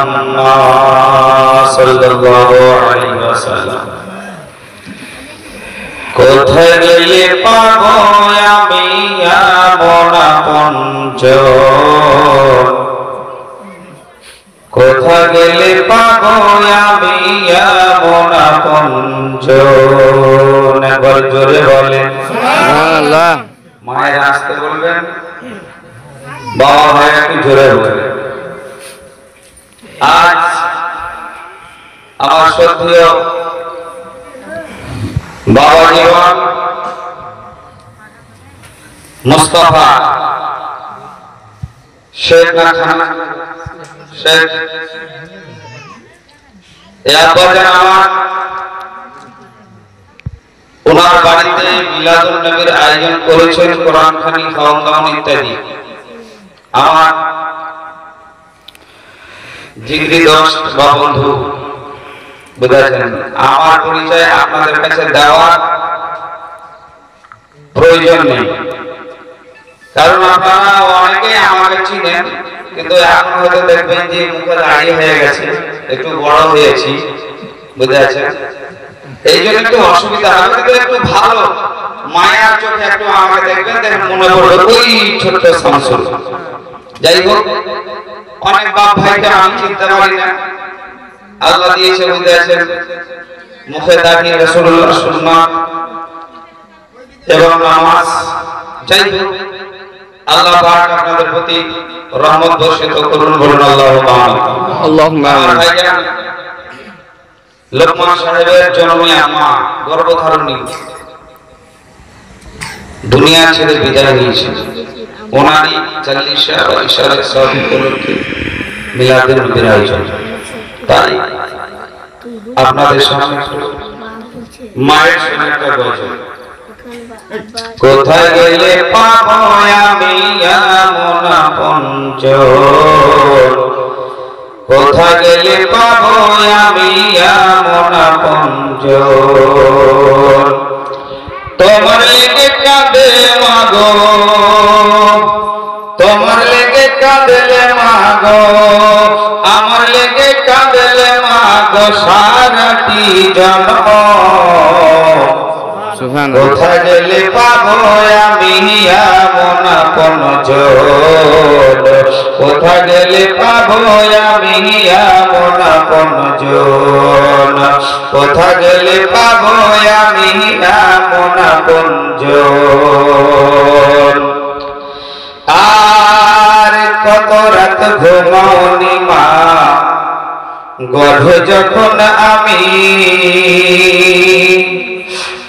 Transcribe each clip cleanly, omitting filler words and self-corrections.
মুহাম্মদ সাল্লাল্লাহু আলাইহি ওয়াসাল্লাম। কোথায় গেলে পাবো আমি এমন আপনজন, কোথায় গেলে পাবো আমি এমন আপনজন। একবার জোরে বলেন সুবহানাল্লাহ। মায়ের আসতে বলবেন, বাবা ভাই একটু জোরে বলবেন। আজ আমার শ্রদ্ধেয় বাবা জীবন মুস্তাফা শেখ নাখানা শেখ আমার ওনার বাড়িতে মিলাদুন নবীর আয়োজন করেছেন, কোরআন খানি খাওয়ান দাওয়ান ইত্যাদি। আমার জিগরি দোস্ত বা বন্ধু বুঝাচ্ছেন, আমার পরিচয় আপনাদের কাছে দেওয়ার প্রয়োজন নেই, কারণ আপনারা অনেকেই আমাকে চিনেন, কিন্তু এখন হয়তো দেখবেন যে মুখে দাড়ি হয়ে গেছে, একটু বড় হয়েছি, বুঝাচ্ছেন, এই জন্য একটু অসুবিধা হবে। কিন্তু একটু ভালো মায়ার চোখে একটু আমাকে দেখবেন, দেখেন মনে পড়বে ওই ছোট্ট শামসুল। যাই হোক, অনেক বাপ ভাইকে আমি চিনতে পারি না, আল্লাহ দিয়েছে বুঝেছেন মুখে দাঁড়িয়ে রাসূলুল্লাহ সুন্নাত এবং নামাজ। যাই হোক, আল্লাহ পাক আপনাদের প্রতি রহমত বর্ষিত করুন, বলুন আল্লাহুম্মা আমিন। আল্লাহুম্মা আমিন। লোকমান সাহেবের জননী মা গর্ভধারণী দুনিয়া ছেড়ে বিদায় নিয়েছে, ওনারই 40 বছরের সব উপলক্ষে মিলাদুন নবীর আয়োজন। তাই আপনাদের সামনে মায়ের সামনে একটা গজল। কোথায় গেলে পাবো আমি এমন আপনজন, কোথায় গেলে পাবো আমি এমন আপনজন। তোমার লেগে কাঁদে মাগো, তোমার লেগে কাঁদলে মাগো, আমার লেগে কাঁদলে মাগো সারাটি জনম। কোথায় গেলে পাবো আমি এমন আপনজন, কোথায় গেলে পাবো আমি এমন আপনজন, কোথায় গেলে পাবো আমি এমন আপনজন। আর কত রাত ঘুমাওনি মা গর্ভে যখন আমি,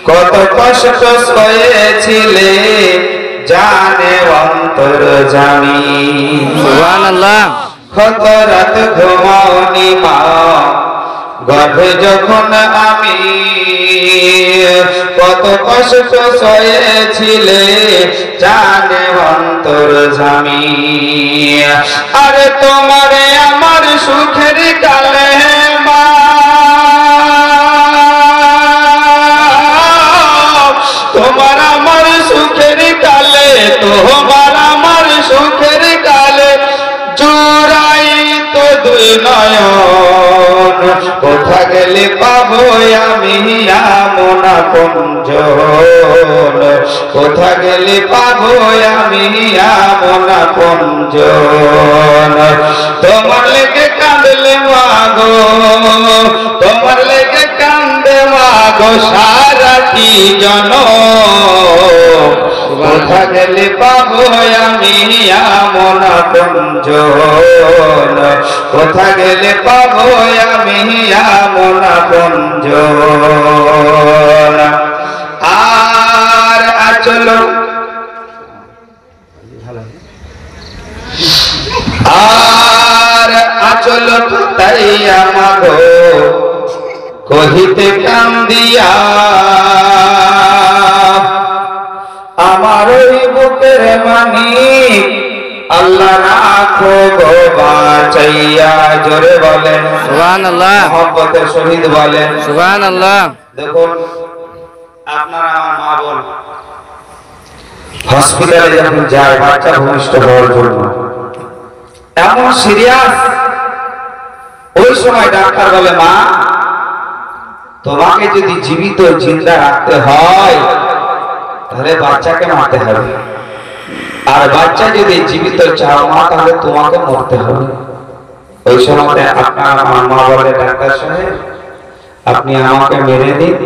কত কষ্ট সয়েছিলে জানে অন্তর্যামী। সুবহানাল্লাহ। কত রাত ঘুমাওনি মা গর্ভে যখন আমি, কত কষ্ট সয়েছিলে জানে অন্তর্যামী। আরে তোমারে আমার সুখের কালে মা, তোমার আমার সুখের কালে, তোমার আমার সুখের কালে জোড়াই তো দুই নয়ন। কোথা গেলে পাবো আমি এমন আপনজন, কোথা গেলে পাবো আমি এমন আপনজন। তোমার লেগে কাঁদলে মাগো, তোমার লেগে কান্দে মাগো সারাটি জনম। কোথা গেলে পাবো আমি এমন আপনজন, কোথা গেলে পাবো আমি এমন আপনজন। আর আচল, আর আচল তাই আমাগো কহিতে কান্দিয়া, আমার ওই বুকের মানিক আল্লাহ রাখো গো বাঁচাইয়া। জোরে বলেন সুবহানাল্লাহ। মহব্বতের শহীদ বলেন সুবহানাল্লাহ। দেখুন আপনারা আমার মা বোন হসপিটালে যখন যায় বাচ্চা ভূমিষ্ঠ হওয়ার জন্য, এমন সিরিয়াস ওই সময় ডাক্তার বলে, মা তোমাকে যদি জীবিত জিন্দা রাখতে হয় তাহলে বাচ্চাকে মারতে হবে, আর বাচ্চা যদি জীবিত চাও মা তাহলে তোমাকে মরতে হবে। ওই সময় আপনার আমার মা বলে, ডাক্তার সাহেব আপনি আমাকে মেরে দিন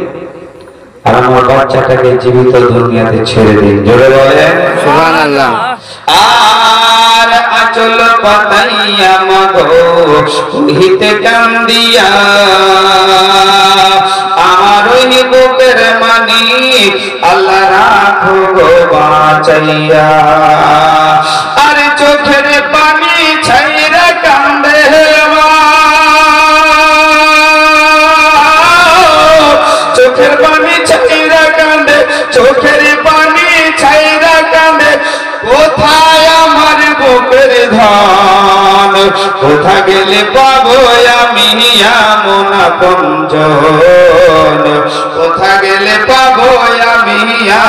আর আমার বাচ্চাটাকে জীবিত দুনিয়াতে ছেড়ে দিন। জোরে বলেন সুবহানাল্লাহ। আর আচল পাতাইয়া মাগো হিতে কান্দিয়া আমার ওই বুকের মানি আল্লাহ রাখো গো বাঁচাইয়া। আর চোখের পানি ছাইরা কান্দে চোখের পানি ছাইরা কান্দে, চোখের পানি ছাইরা কান্দে, কোথায় আমার বুকের ধন, কোথা গেলে পাবো আমি এমন আপনজন, কোথা গেলে পাবো আমি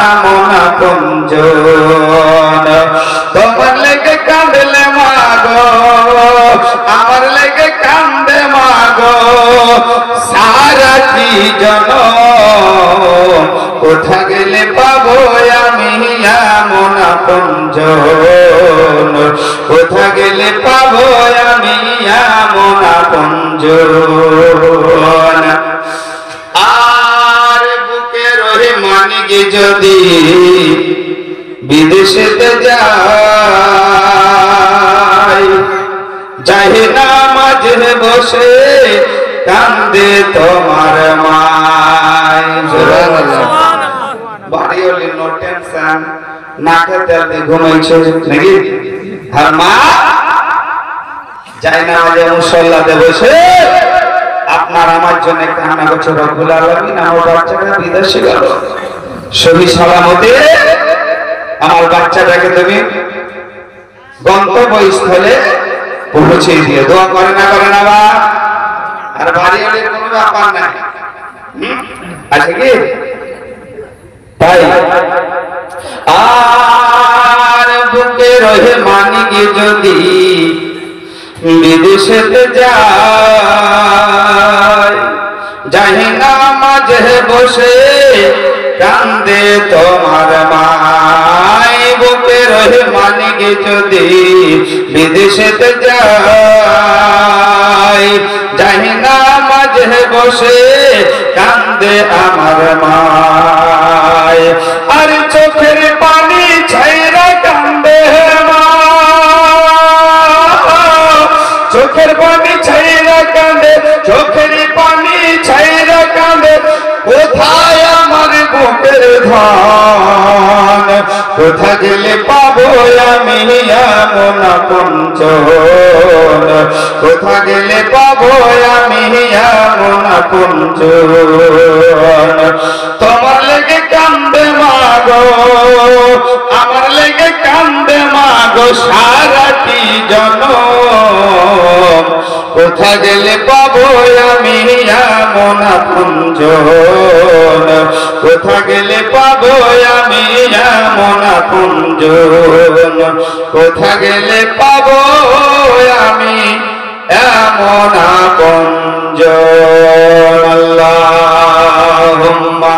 এমন আপনজন। তোমার লেগে কাঁদলে মাগো, আমার লেগে কান্দে মাগো সারাটি জনম, কোথা গেলে পাবো আমি এমন আপনজন, কোথা গেলে পাবো আমি এমন আপনজন। আর বুকের ওই মানিকে যদি বিদেশেতে যায়, যাই না মাঝে বসে কান্দে তোমার মায়। বাড়ি হলে নো টেনশন, নাকে তেল দিয়ে ঘুমাইছে নাকি, আর মা যাই না মাঝে মুসল্লাতে বসে আপনার আমার জন্য কান্না করছে, রব্বুল আলামিন আমার বাচ্চাটা বিদেশে গেল, সহি সালামতে আমার বাচ্চাটাকে তুমি গন্তব্যস্থলে পৌঁছে দিয়ে দোয়া করে না করে না বা। আর বাড়ি হলে কোনো ব্যাপার নাই, আছে কি তাই। আর বুকে রহে মানিকে যদি বিদেশেতে যায়, যাই না মাঝে বসে কান্দে তোমার মায়। বুকে রহে মানিকে যদি বিদেশেতে যায়, যাই না মাঝে বসে কান্দে আমার মায়। আর চোখের পানি ছাইরা কান্দে মা, চোখের পানি ছাইরা কান্দে, চোখের পানি ছাইরা কান্দে, কোথায় আমার বুকের ধন, কোথা গেলে পাবো আমি এমন আপনজন, কোথা গেলে পাবো আমি এমন আপনজন। তোমার লেগে কান্দে মাগো, আমার লেগে কান্দে মাগো সারাটি জনম, কোথা গেলে পাবো আমি এমন আপনজন, কোথা গেলে পাবো আমি এমন আপনজন, কোথা গেলে পাবো আমি এমন আপনজন। আল্লাহুম্মা